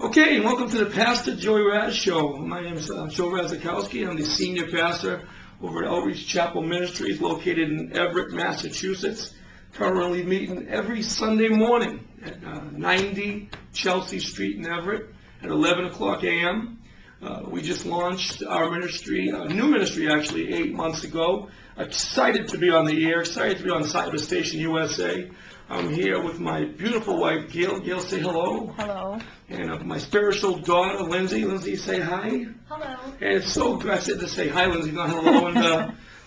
Okay, and welcome to the Pastor Joey Raz Show. My name is Joe Razakowski. I'm the senior pastor over at Outreach Chapel Ministries, located in Everett, Massachusetts. Currently meeting every Sunday morning at 90 Chelsea Street in Everett at 11 o'clock a.m. We just launched our ministry, a new ministry actually, 8 months ago. Excited to be on the air, excited to be on Cyber Station USA. I'm here with my beautiful wife, Gail. Gail, say hello. Hello. And my spiritual daughter, Lindsay. Lindsay, say hi. Hello. And it's so good to say hi, Lindsay, not hello.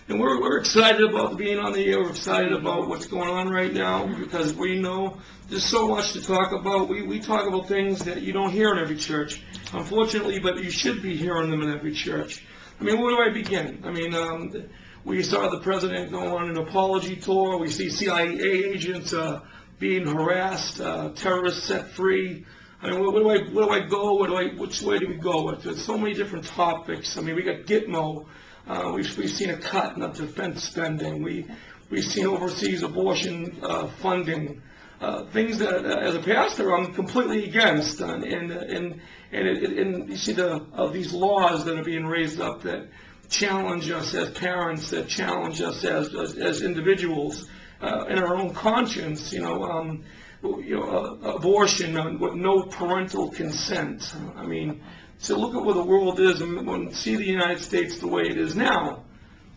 And we're excited about being on the air. We're excited about what's going on right now because we know there's so much to talk about. We talk about things that you don't hear in every church, unfortunately, but you should be hearing them in every church. I mean, where do I begin? I mean, we saw the president go on an apology tour. We see CIA agents being harassed, terrorists set free. I mean, where do I go? Which way do we go? There's so many different topics. I mean, we got Gitmo. We've seen a cut in the defense spending. We've seen overseas abortion funding. Things that, as a pastor, I'm completely against. And you see these laws that are being raised up that challenge us as parents, that challenge us as individuals in our own conscience. Abortion with no parental consent. I mean, so look at where the world is and see the United States the way it is now.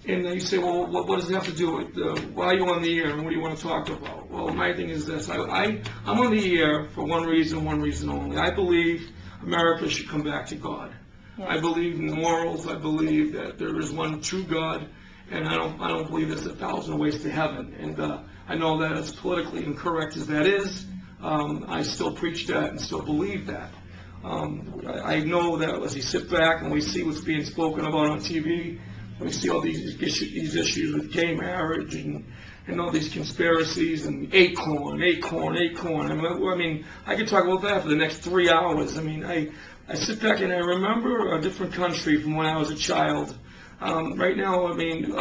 And then you say, well, what does it have to do with why are you on the air and what do you want to talk about? Well, my thing is this. I'm on the air for one reason only. I believe America should come back to God. Yes. I believe in morals. I believe that there is one true God, and I don't believe there's 1,000 ways to heaven. And I know that as politically incorrect as that is, I still preach that and still believe that. I know that as we sit back and we see what's being spoken about on TV, we see all these issues with gay marriage and all these conspiracies and acorn. I mean, I could talk about that for the next 3 hours. I mean, I sit back and I remember a different country from when I was a child. Right now, I mean,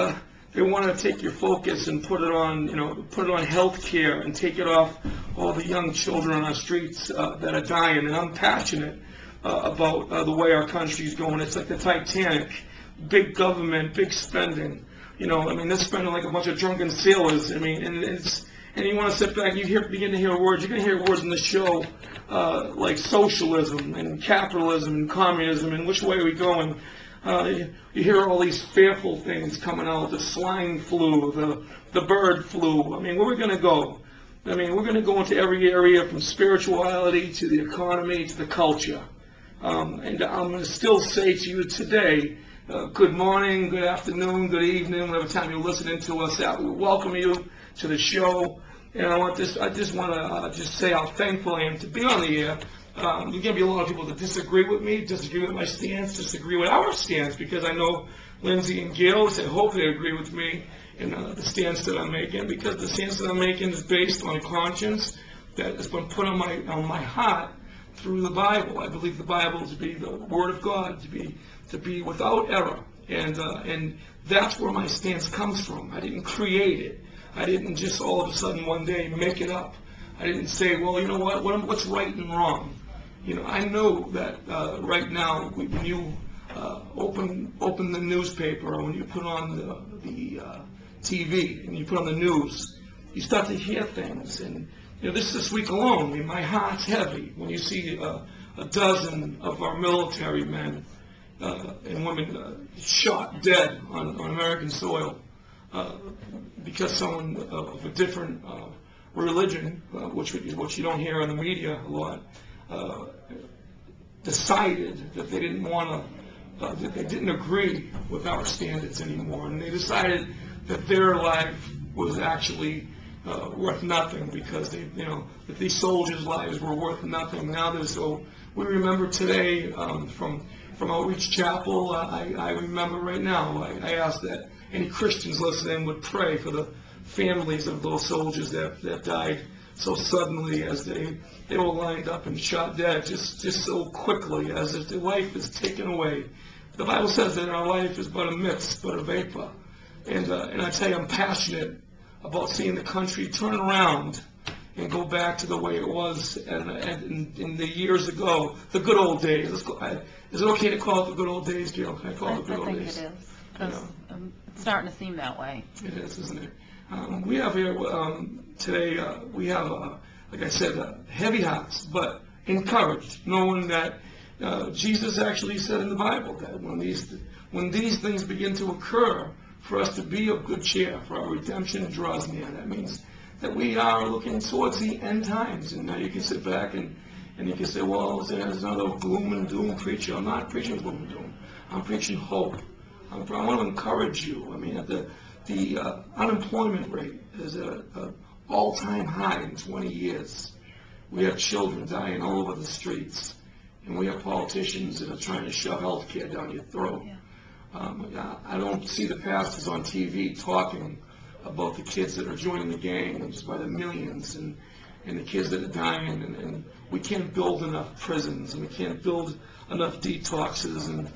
they want to take your focus and put it on health care and take it off all the young children on our streets that are dying. And I'm passionate about the way our country's going. It's like the Titanic, big government, big spending. I mean, they're spending like a bunch of drunken sailors. I mean, and you want to sit back, begin to hear words. You're going to hear words in the show like socialism and capitalism and communism and which way are we going. You hear all these fearful things coming out, the swine flu, the bird flu. I mean, where are we going to go? I mean, we're going to go into every area from spirituality to the economy to the culture. And I'm going to still say to you today, good morning, good afternoon, good evening, whatever time you're listening to us out. We welcome you to the show. And I just want to say how thankful I am to be on the air. There's going to be a lot of people that disagree with me, disagree with my stance, disagree with our stance, because I know Lindsay and Gail, I hope they agree with me in the stance that I'm making, because the stance that I'm making is based on conscience that has been put on my heart through the Bible. I believe the Bible to be the Word of God, to be without error, and that's where my stance comes from. I didn't create it. I didn't just all of a sudden one day make it up. I didn't say, well, you know what's right and wrong. I know that right now when you open the newspaper or when you put on the TV and you put on the news, you start to hear things. And this week alone, I mean, my heart's heavy when you see a dozen of our military men and women shot dead on American soil because someone of a different religion, which you don't hear in the media a lot, decided that they didn't want to, that they didn't agree with our standards anymore, and they decided that their life was actually worth nothing because that these soldiers' lives were worth nothing. Now so we remember today from Outreach Chapel. I remember right now. I asked that any Christians listening would pray for the families of those soldiers that died so suddenly as they were lined up and shot dead just so quickly as if their life is taken away. The Bible says that our life is but a mist, but a vapor. And I tell you, I'm passionate about seeing the country turn around and go back to the way it was in the years ago, the good old days. Is it okay to call it the good old days, Jill? Can I call it the good old days? I think it is, because it's starting to seem that way. It is, isn't it? We have here today, we have, like I said, heavy hearts, but encouraged, knowing that Jesus actually said in the Bible that when these things begin to occur, for us to be of good cheer, for our redemption draws near. That means that we are looking towards the end times. And now you can sit back and you can say, well, there's another gloom and doom preacher. I'm not preaching gloom and doom. I'm preaching hope. I want to encourage you. I mean, the unemployment rate is at an all-time high in 20 years. We have children dying all over the streets. And we have politicians that are trying to shove health care down your throat. Yeah. I don't see the pastors on TV talking about the kids that are joining the gangs by the millions and the kids that are dying, and we can't build enough prisons, and we can't build enough detoxes, and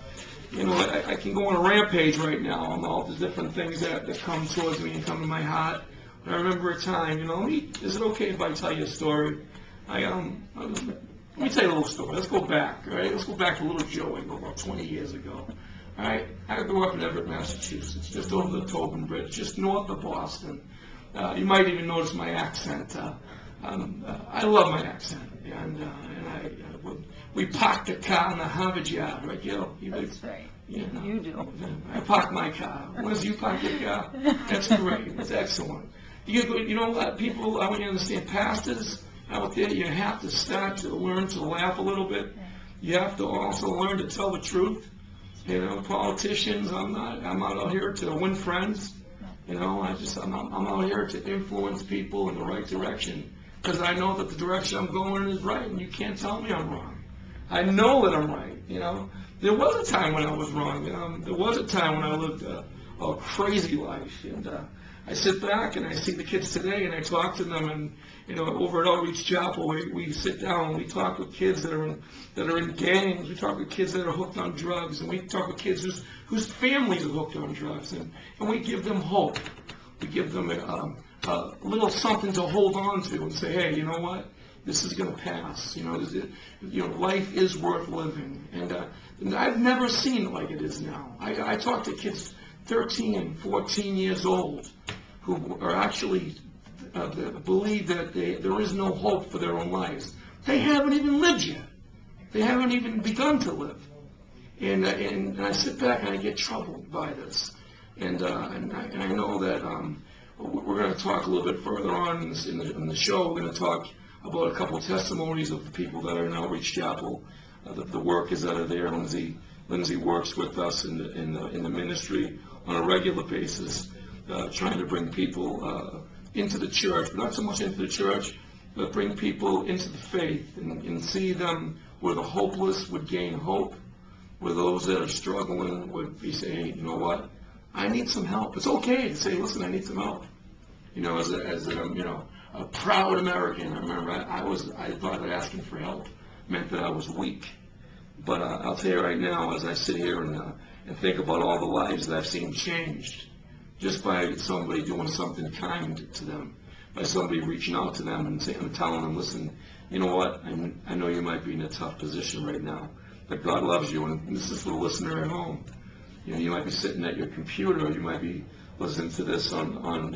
I can go on a rampage right now on all the different things that come towards me and come to my heart. But I remember a time, is it okay if I tell you a story? Let me tell you a little story. Let's go back, all right? Let's go back to little Joey about 20 years ago. All right, I grew up in Everett, Massachusetts, just over the Tobin Bridge, just north of Boston. You might even notice my accent. I love my accent, and we parked the car in the Harvard Yard, right, Gil? That's right. You do. I parked my car. Once you park your car, that's great. That's excellent. You know what, people? I want you to understand, pastors out there, you have to start to learn to laugh a little bit. You have to also learn to tell the truth. Politicians, I'm not out here to win friends. I'm out here to influence people in the right direction, because I know that the direction I'm going is right, and you can't tell me I'm wrong. I know that I'm right. There was a time when I was wrong. There was a time when I lived a crazy life, and I sit back and I see the kids today, and I talk to them, and over at Outreach Chapel, we sit down and we talk with kids that are in gangs. We talk with kids that are hooked on drugs, and we talk with kids whose families are hooked on drugs, and we give them hope. We give them a little something to hold on to and say, hey, you know what? This is going to pass. Life is worth living, and I've never seen it like it is now. I talk to kids 13, 14 years old who are actually believe that there is no hope for their own lives. They haven't even lived yet. They haven't even begun to live. And I sit back and I get troubled by this. And I know that we're going to talk a little bit further on in the show. We're going to talk about a couple of testimonies of the people that are in Outreach Chapel, the workers that are there. Lindsay works with us in the ministry on a regular basis, trying to bring people into the church, but not so much into the church, but bring people into the faith and see them where the hopeless would gain hope, where those that are struggling would be saying, you know what, I need some help. It's okay to say, listen, I need some help. As a proud American, I remember I thought that asking for help meant that I was weak. But I'll tell you right now, as I sit here and think about all the lives that I've seen changed, just by somebody doing something kind to them, by somebody reaching out to them and telling them, listen, you know what, I know you might be in a tough position right now, but God loves you, and this is for the listener at home. You might be sitting at your computer, you might be listening to this on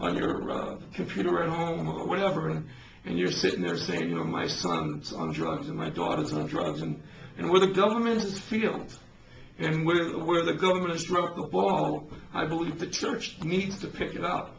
your computer at home or whatever, and you're sitting there saying, my son's on drugs and my daughter's on drugs, and where the government has failed, and where the government has dropped the ball, I believe the church needs to pick it up.